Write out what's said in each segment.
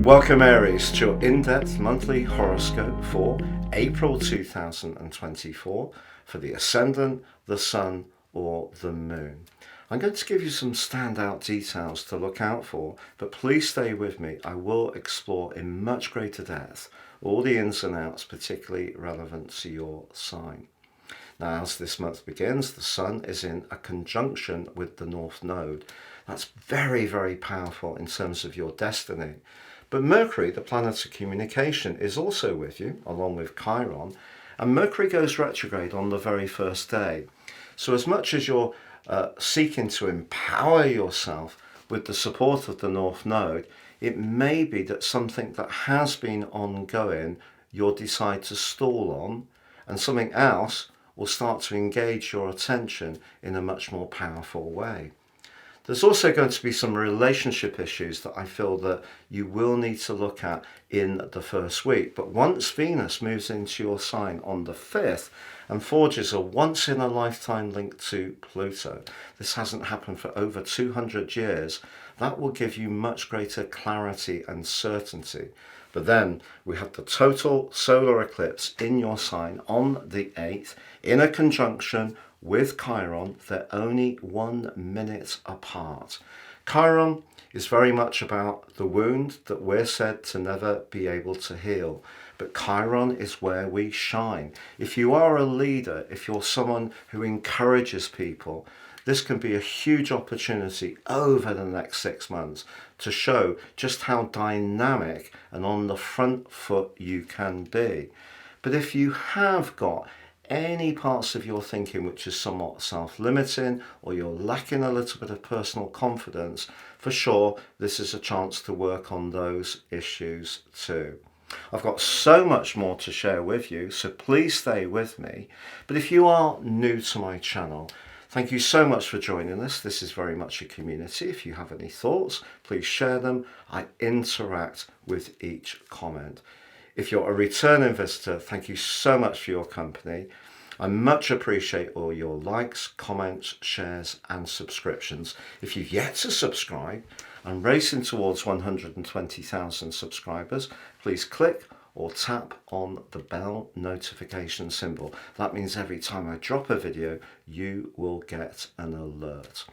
Welcome Aries to your in-depth monthly horoscope for April 2024 for the Ascendant, the Sun or the Moon. I'm going to give you some standout details to look out for, but please stay with me. I will explore in much greater depth all the ins and outs particularly relevant to your sign. Now, as this month begins, the Sun is in a conjunction with the North Node. That's very, very powerful in terms of your destiny. But Mercury, the planet of communication, is also with you, along with Chiron, and Mercury goes retrograde on the very first day. So as much as you're seeking to empower yourself with the support of the North Node, it may be that something that has been ongoing you'll decide to stall on, and something else will start to engage your attention in a much more powerful way. There's also going to be some relationship issues that I feel that you will need to look at in the first week. But once Venus moves into your sign on the 5th and forges a once-in-a-lifetime link to Pluto, this hasn't happened for over 200 years, that will give you much greater clarity and certainty. But then we have the total solar eclipse in your sign on the 8th in a conjunction with Chiron. They're only 1 minute apart. Chiron is very much about the wound that we're said to never be able to heal. But Chiron is where we shine. If you are a leader, if you're someone who encourages people, this can be a huge opportunity over the next 6 months to show just how dynamic and on the front foot you can be. But if you have got any parts of your thinking which is somewhat self-limiting, or you're lacking a little bit of personal confidence, for sure this is a chance to work on those issues too. I've got so much more to share with you, so please stay with me. But if you are new to my channel, thank you so much for joining us. This is very much a community. If you have any thoughts, please share them. I interact with each comment. If you're a returning visitor, thank you so much for your company. I much appreciate all your likes, comments, shares and subscriptions. If you've yet to subscribe, I'm racing towards 120,000 subscribers. Please click or tap on the bell notification symbol. That means every time I drop a video, you will get an alert.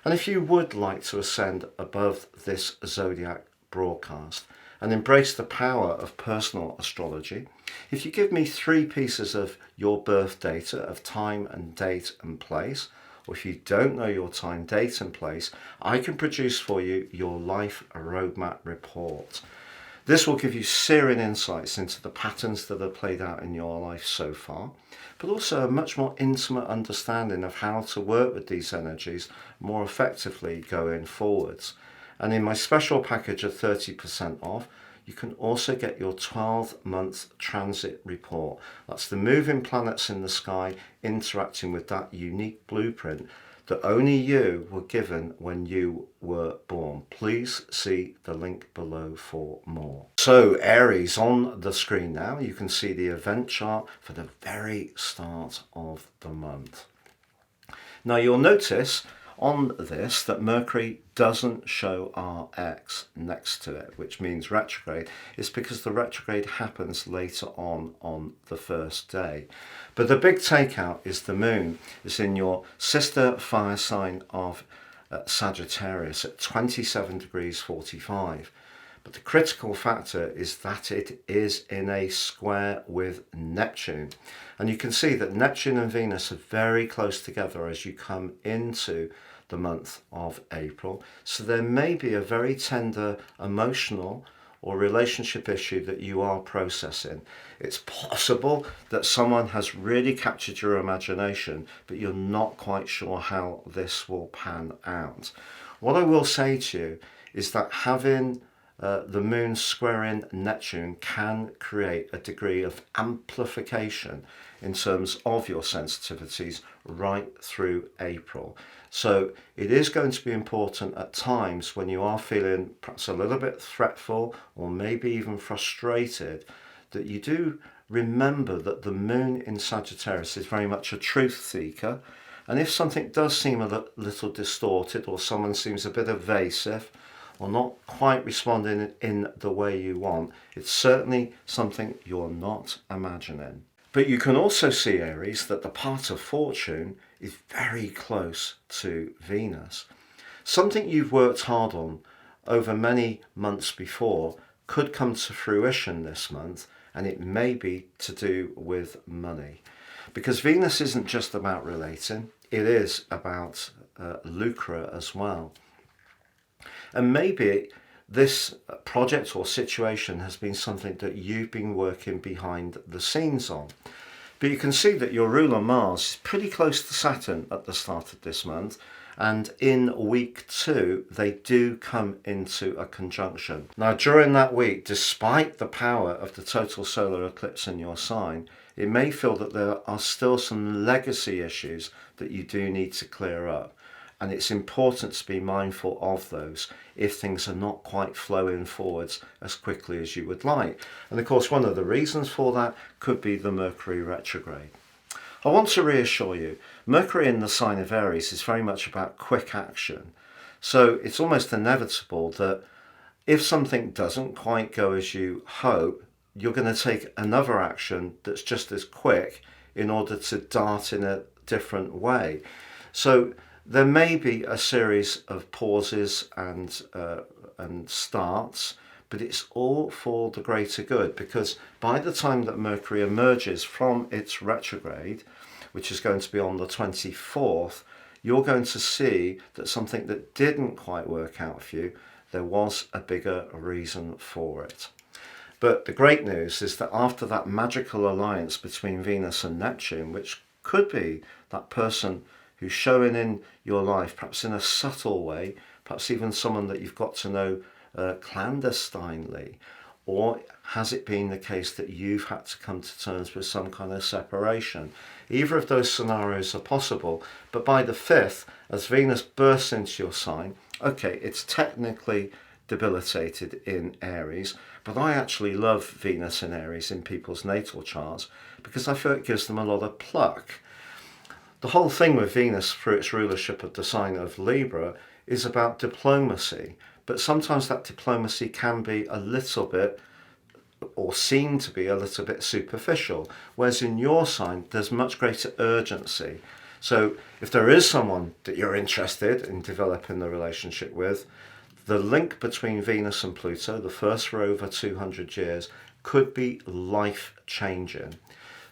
And if you would like to ascend above this zodiac broadcast and embrace the power of personal astrology, if you give me 3 pieces of your birth data of time and date and place, or if you don't know your time, date and place, I can produce for you your life roadmap report. This will give you searing insights into the patterns that have played out in your life so far, but also a much more intimate understanding of how to work with these energies more effectively going forwards. And in my special package of 30% off, you can also get your 12-month transit report. That's the moving planets in the sky interacting with that unique blueprint that only you were given when you were born. Please see the link below for more. So Aries, on the screen now, you can see the event chart for the very start of the month. Now you'll notice on this that Mercury doesn't show RX next to it, which means retrograde. It's because the retrograde happens later on the first day. But the big takeout is the moon is in your sister fire sign of Sagittarius at 27 degrees 45. But the critical factor is that it is in a square with Neptune. And you can see that Neptune and Venus are very close together as you come into the month of April. So there may be a very tender emotional or relationship issue that you are processing. It's possible that someone has really captured your imagination, but you're not quite sure how this will pan out. What I will say to you is that having the moon squaring Neptune can create a degree of amplification in terms of your sensitivities right through April. So it is going to be important at times when you are feeling perhaps a little bit fretful or maybe even frustrated, that you do remember that the moon in Sagittarius is very much a truth seeker. And if something does seem a little distorted, or someone seems a bit evasive, or not quite responding in the way you want, it's certainly something you're not imagining. But you can also see, Aries, that the part of fortune is very close to Venus. Something you've worked hard on over many months before could come to fruition this month, and it may be to do with money. Because Venus isn't just about relating, it is about lucre as well. And maybe this project or situation has been something that you've been working behind the scenes on. But you can see that your ruler Mars is pretty close to Saturn at the start of this month. And in week 2, they do come into a conjunction. Now, during that week, despite the power of the total solar eclipse in your sign, it may feel that there are still some legacy issues that you do need to clear up. And it's important to be mindful of those if things are not quite flowing forwards as quickly as you would like. And of course, one of the reasons for that could be the Mercury retrograde. I want to reassure you, Mercury in the sign of Aries is very much about quick action. So it's almost inevitable that if something doesn't quite go as you hope, you're going to take another action that's just as quick in order to dart in a different way. So there may be a series of pauses and starts, but it's all for the greater good, because by the time that Mercury emerges from its retrograde, which is going to be on the 24th, you're going to see that something that didn't quite work out for you, there was a bigger reason for it. But the great news is that after that magical alliance between Venus and Neptune, which could be that person who's showing in your life, perhaps in a subtle way, perhaps even someone that you've got to know clandestinely, or has it been the case that you've had to come to terms with some kind of separation? Either of those scenarios are possible, but by the 5th, as Venus bursts into your sign, okay, it's technically debilitated in Aries, but I actually love Venus in Aries in people's natal charts because I feel it gives them a lot of pluck. The whole thing with Venus, through its rulership of the sign of Libra, is about diplomacy. But sometimes that diplomacy can be a little bit, or seem to be a little bit superficial. Whereas in your sign, there's much greater urgency. So if there is someone that you're interested in developing the relationship with, the link between Venus and Pluto, the first for over 200 years, could be life-changing.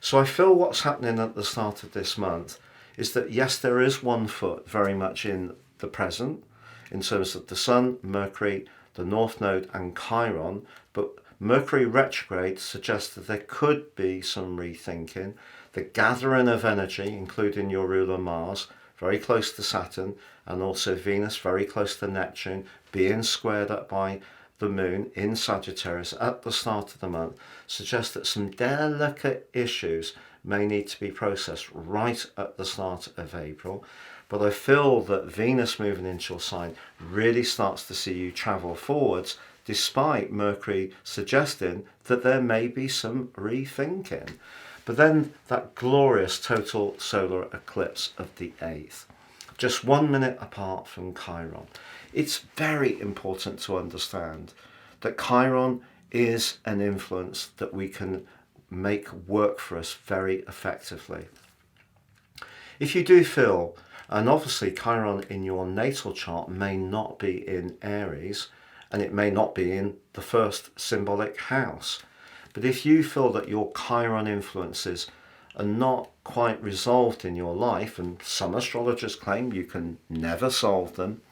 So I feel what's happening at the start of this month is that, yes, there is one foot very much in the present, in terms of the Sun, Mercury, the North Node and Chiron, but Mercury retrograde suggests that there could be some rethinking. The gathering of energy, including your ruler Mars, very close to Saturn, and also Venus very close to Neptune, being squared up by the Moon in Sagittarius at the start of the month, suggests that some delicate issues may need to be processed right at the start of April. But I feel that Venus moving into your sign really starts to see you travel forwards, despite Mercury suggesting that there may be some rethinking. But then that glorious total solar eclipse of the 8th, just 1 minute apart from Chiron. It's very important to understand that Chiron is an influence that we can make work for us very effectively. If you do feel, and obviously Chiron in your natal chart may not be in Aries, and it may not be in the first symbolic house, but if you feel that your Chiron influences are not quite resolved in your life, and some astrologers claim you can never solve them,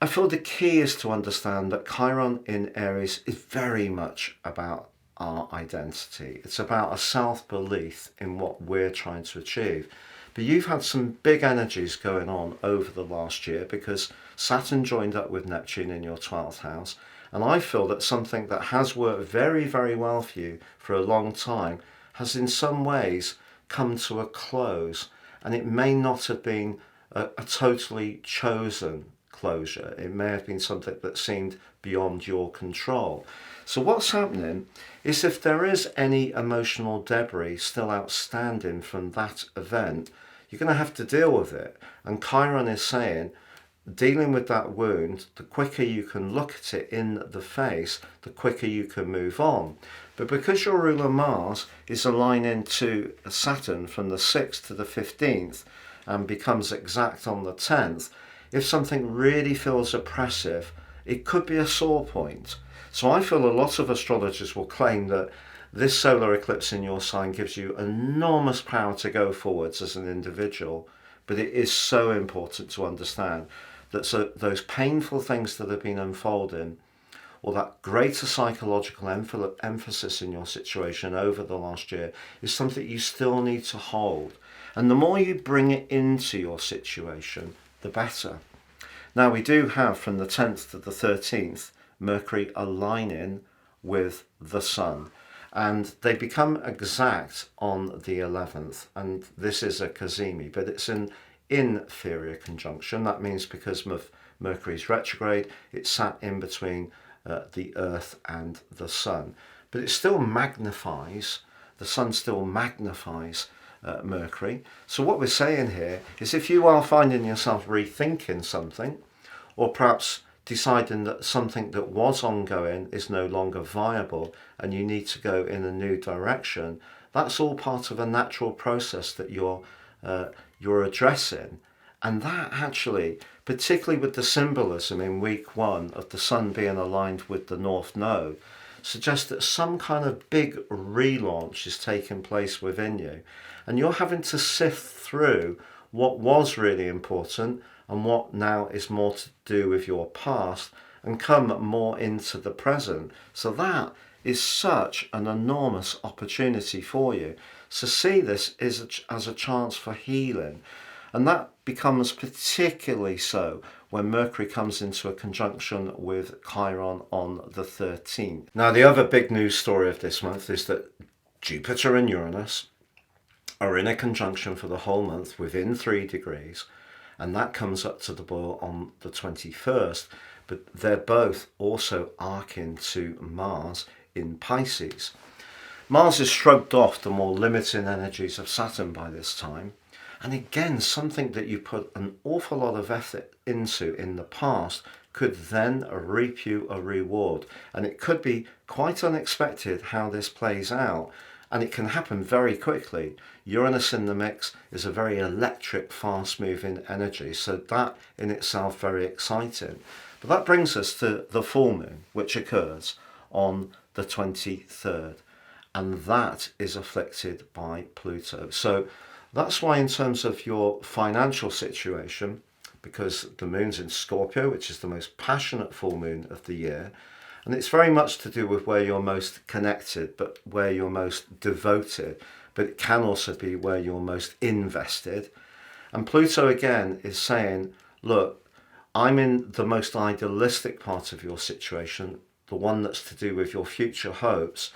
I feel the key is to understand that Chiron in Aries is very much about our identity. It's about a self-belief in what we're trying to achieve. But you've had some big energies going on over the last year because Saturn joined up with Neptune in your 12th house. And I feel that something that has worked very, very well for you for a long time has in some ways come to a close. And it may not have been a totally chosen closure. It may have been something that seemed beyond your control. So what's happening is, if there is any emotional debris still outstanding from that event, you're going to have to deal with it. And Chiron is saying, dealing with that wound, the quicker you can look at it in the face, the quicker you can move on. But because your ruler Mars is aligning to Saturn from the 6th to the 15th and becomes exact on the 10th, if something really feels oppressive, it could be a sore point. So I feel a lot of astrologers will claim that this solar eclipse in your sign gives you enormous power to go forwards as an individual, but it is so important to understand that those painful things that have been unfolding, or that greater psychological emphasis in your situation over the last year, is something you still need to hold. And the more you bring it into your situation, the better. Now, we do have from the 10th to the 13th Mercury aligning with the Sun, and they become exact on the 11th, and this is a cazimi, but it's an inferior conjunction. That means because Mercury's retrograde, it's sat in between the Earth and the Sun, but it still magnifies, the Sun still magnifies Mercury. So what we're saying here is, if you are finding yourself rethinking something, or perhaps deciding that something that was ongoing is no longer viable and you need to go in a new direction, that's all part of a natural process that you're addressing. And that actually, particularly with the symbolism in week 1 of the Sun being aligned with the North Node, suggests that some kind of big relaunch is taking place within you, and you're having to sift through what was really important and what now is more to do with your past and come more into the present. So that is such an enormous opportunity for you. So see this as a chance for healing. And that becomes particularly so when Mercury comes into a conjunction with Chiron on the 13th. Now, the other big news story of this month is that Jupiter and Uranus are in a conjunction for the whole month within 3 degrees. And that comes up to the boil on the 21st, but they're both also arcing to Mars in Pisces. Mars has shrugged off the more limiting energies of Saturn by this time, and again, something that you put an awful lot of effort into in the past could then reap you a reward, and it could be quite unexpected how this plays out. And it can happen very quickly. Uranus in the mix is a very electric, fast-moving energy, so that in itself very exciting. But that brings us to the full moon, which occurs on the 23rd, and that is afflicted by Pluto. So that's why, in terms of your financial situation, because the moon's in Scorpio, which is the most passionate full moon of the year, and it's very much to do with where you're most connected, but where you're most devoted. But it can also be where you're most invested. And Pluto again is saying, look, I'm in the most idealistic part of your situation, the one that's to do with your future hopes.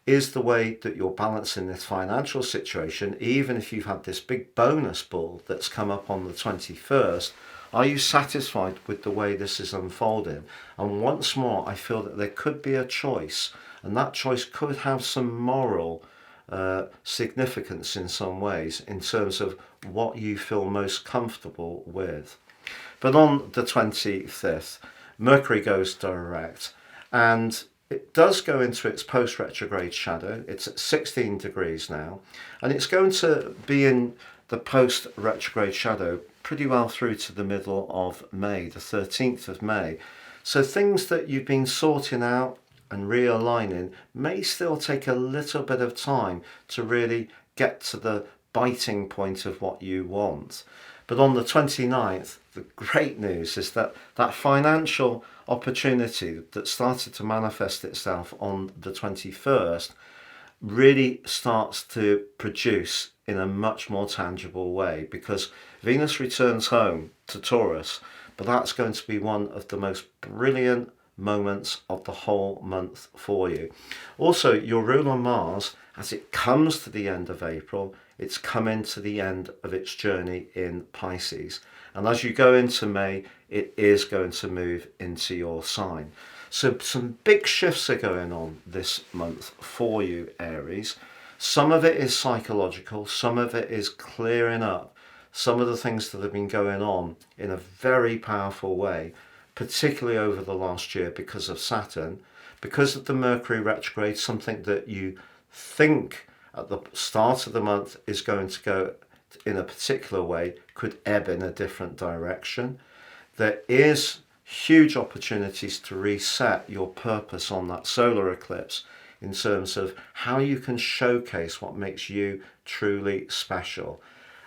Is the way that you're balancing this financial situation, even if you've had this big bonus ball that's come up on the 21st, are you satisfied with the way this is unfolding? And once more, I feel that there could be a choice, and that choice could have some moral significance in some ways, in terms of what you feel most comfortable with. But on the 25th, Mercury goes direct, and it does go into its post-retrograde shadow. It's at 16 degrees now, and it's going to be in the post-retrograde shadow pretty well through to the middle of May, the 13th of May. So things that you've been sorting out and realigning may still take a little bit of time to really get to the biting point of what you want. But on the 29th, the great news is that that financial opportunity that started to manifest itself on the 21st really starts to produce in a much more tangible way, because Venus returns home to Taurus, but that's going to be one of the most brilliant moments of the whole month for you. Also, your ruler Mars, as it comes to the end of April, it's coming to the end of its journey in Pisces. And as you go into May, it is going to move into your sign. So some big shifts are going on this month for you, Aries. Some of it is psychological, some of it is clearing up some of the things that have been going on in a very powerful way, particularly over the last year because of Saturn, because of the Mercury retrograde, something that you think at the start of the month is going to go in a particular way could ebb in a different direction. There is huge opportunities to reset your purpose on that solar eclipse in terms of how you can showcase what makes you truly special.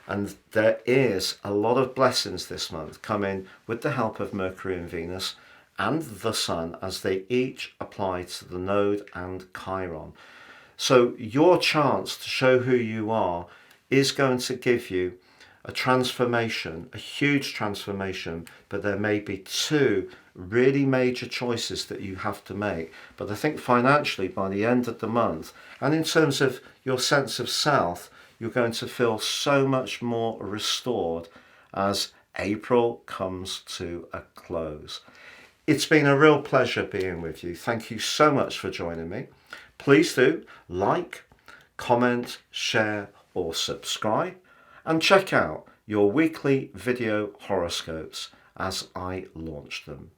And there is a lot of blessings this month coming with the help of Mercury and Venus and the Sun as they each apply to the node and Chiron. So your chance to show who you are is going to give you a transformation, a huge transformation, but there may be two really major choices that you have to make. But I think financially by the end of the month, and in terms of your sense of self, you're going to feel so much more restored as April comes to a close. It's been a real pleasure being with you. Thank you so much for joining me. Please do like, comment, share or subscribe, and check out your weekly video horoscopes as I launch them.